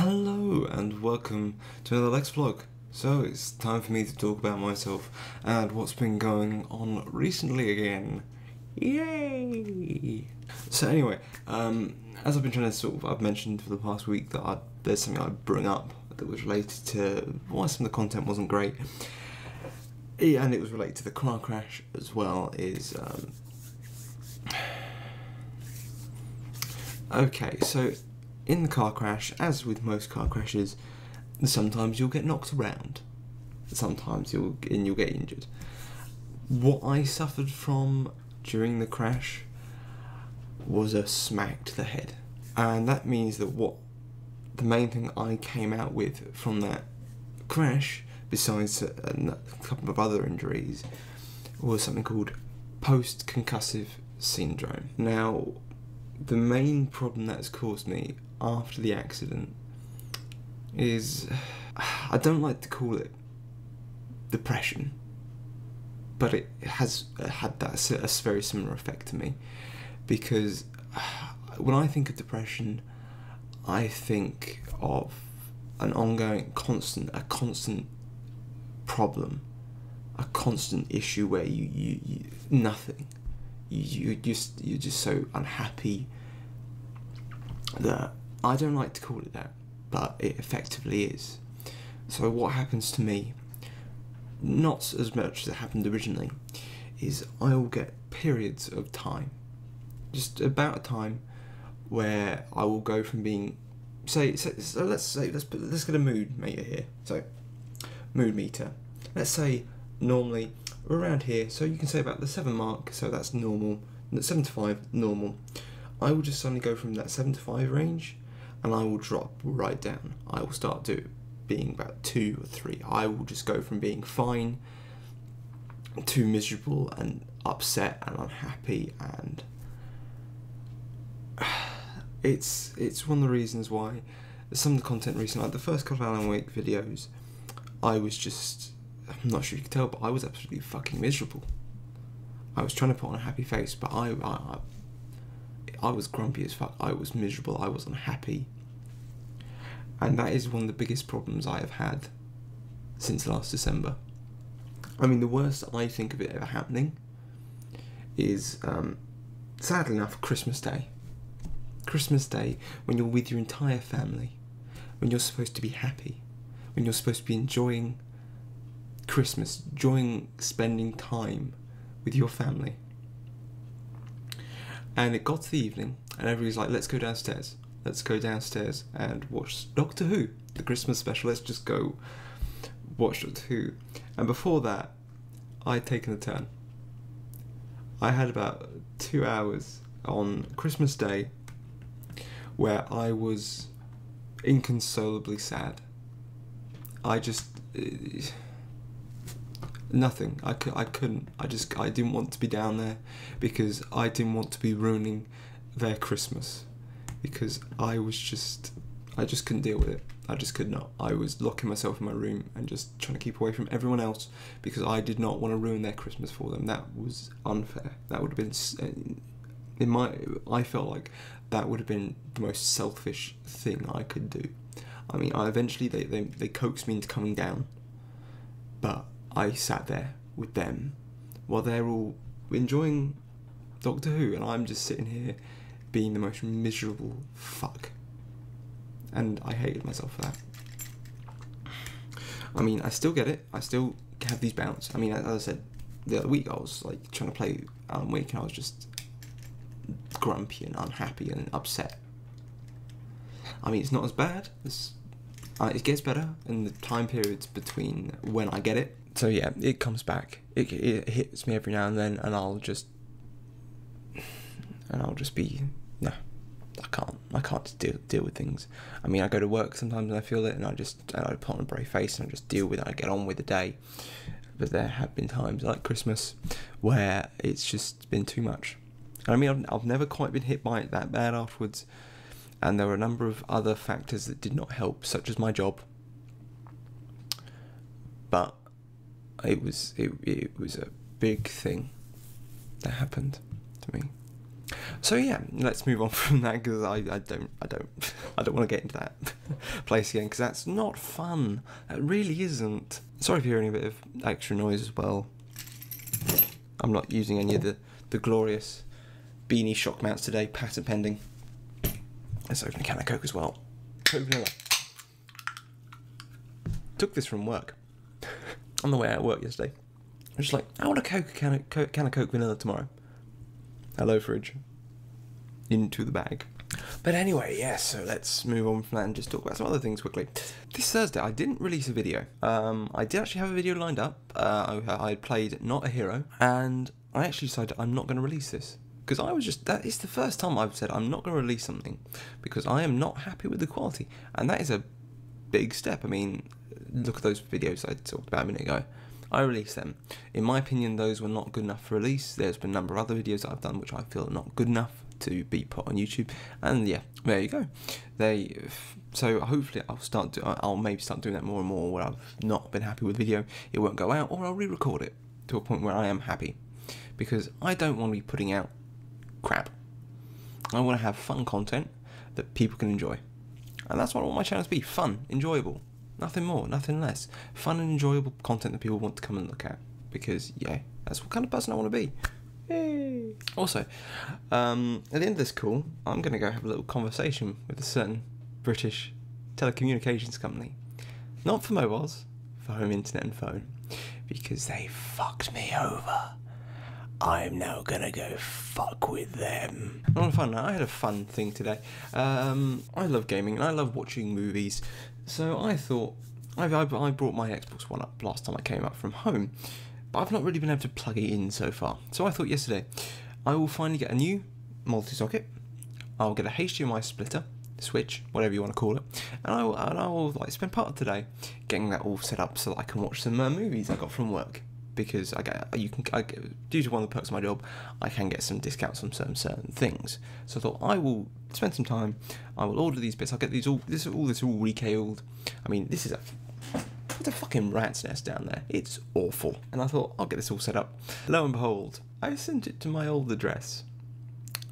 Hello and welcome to another Leks vlog. So it's time for me to talk about myself and what's been going on recently again. Yay! So anyway, as I've been trying to I've mentioned for the past week that there's something I'd bring up that was related to why some of the content wasn't great. Yeah, and it was related to the car crash as well, okay, so in the car crash, as with most car crashes, sometimes you'll get knocked around. Sometimes you'll get injured. What I suffered from during the crash was a smack to the head. And that means that the main thing I came out with from that crash, besides a couple of other injuries, was something called post-concussive syndrome. Now, the main problem that's caused me after the accident is, I don't like to call it depression, but it has had a very similar effect to me, because when I think of depression, I think of an ongoing, constant problem, a constant issue where you're just so unhappy that I don't like to call it that, but it effectively is. So what happens to me, not as much as it happened originally, is I will get periods of time, just about a time, where I will go from being, let's get a mood meter here. So, mood meter. Let's say normally we're around here, so you can say about the 7 mark, so that's normal. 7 to 5, normal. I will just suddenly go from that 7 to 5 range, and I will drop right down. I will start being about 2 or 3. I will just go from being fine to miserable and upset and unhappy, and it's one of the reasons why some of the content recently, like the first couple of Alan Wake videos, I was just, I'm not sure you can tell, but I was absolutely fucking miserable. I was trying to put on a happy face, but I was grumpy as fuck. I was miserable. I was unhappy. And that is one of the biggest problems I have had since last December. I mean, the worst I think of it ever happening is, sadly enough, Christmas Day. Christmas Day, when you're with your entire family, when you're supposed to be happy, when you're supposed to be enjoying Christmas, enjoying spending time with your family. And it got to the evening, and everybody's like, let's go downstairs. Let's go downstairs and watch Doctor Who, the Christmas special. Let's just go watch Doctor Who. And before that, I'd taken a turn. I had about 2 hours on Christmas Day where I was inconsolably sad. I just... nothing. I couldn't. I didn't want to be down there, because I didn't want to be ruining their Christmas, because I just couldn't deal with it. I just could not. I was locking myself in my room and just trying to keep away from everyone else, because I did not want to ruin their Christmas for them. That was unfair. That would have been, I felt like that would have been the most selfish thing I could do. I mean, eventually they coaxed me into coming down, but I sat there with them while they're all enjoying Doctor Who, and I'm just sitting here being the most miserable fuck. And I hated myself for that. I mean, I still get it. I still have these bouts. I mean, as I said, the other week I was like trying to play Alan Wake, and I was just grumpy and unhappy and upset. I mean, it's not as bad. It gets better in the time periods between when I get it. So yeah, it comes back. It hits me every now and then, and I'll just be, no, I can't deal with things. I mean, I go to work sometimes and I feel it, and I put on a brave face and I just deal with it. I get on with the day. But there have been times like Christmas where it's just been too much. I mean, I've never quite been hit by it that bad afterwards, and there were a number of other factors that did not help, such as my job. But it was a big thing that happened to me. So yeah, let's move on from that, because I don't want to get into that place again, because that's not fun. It really isn't. Sorry if you're hearing a bit of extra noise as well. I'm not using any of the glorious beanie shock mounts today, patent pending. Let's open a can of Coke as well. Coke vanilla. Took this from work on the way out of work yesterday. I was just like, I want a can of Coke vanilla tomorrow. Hello, fridge. Into the bag. But anyway, yeah, so let's move on from that and just talk about some other things quickly. This Thursday, I didn't release a video. I did actually have a video lined up. I played Not a Hero, and I actually decided I'm not going to release this. Because that is the first time I've said I'm not going to release something, because I am not happy with the quality. And that is a big step. I mean, look at those videos I talked about a minute ago. I released them. In my opinion, those were not good enough for release. There's been a number of other videos that I've done which I feel are not good enough to be put on YouTube, and yeah, there you go. So hopefully I'll maybe start doing that more and more, where I've not been happy with video, it won't go out, or I'll re-record it to a point where I am happy, because I don't want to be putting out crap. I want to have fun content that people can enjoy, and that's what I want my channel to be: fun, enjoyable, nothing more, nothing less. Fun and enjoyable content that people want to come and look at, because yeah, that's what kind of person I want to be. Yay. Also, at the end of this call, I'm going to go have a little conversation with a certain British telecommunications company. Not for mobiles, for home internet and phone, because they fucked me over. I'm now going to go fuck with them. On a fun note, I had a fun thing today. I love gaming and I love watching movies, so I thought, I brought my Xbox One up last time I came up from home, but I've not really been able to plug it in so far. So I thought yesterday, I will finally get a new multi-socket. I'll get a HDMI splitter, switch, whatever you want to call it, and I will like spend part of today getting that all set up so that I can watch some movies I got from work. Because due to one of the perks of my job, I can get some discounts on certain things. So I thought I will spend some time. I will order these bits. I'll get these all recaled. I mean, it's a fucking rat's nest down there. It's awful. And I thought I'll get this all set up. Lo and behold, I sent it to my old address.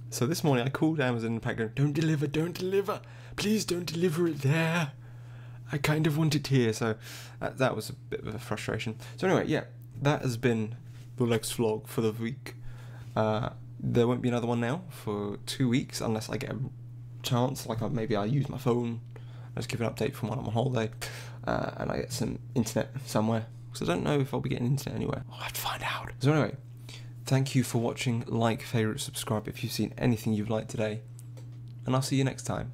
So this morning I called Amazon and packed going, don't deliver, please don't deliver it there. I kind of want it here. So that was a bit of a frustration. So anyway, yeah. That has been the Leks vlog for the week. There won't be another one now for 2 weeks unless I get a chance, like maybe I use my phone, I just give an update from when I'm on holiday, and I get some internet somewhere, because I don't know if I'll be getting internet anywhere. I'll have to find out. So anyway, thank you for watching. Like, favourite, subscribe if you've seen anything you've liked today, and I'll see you next time.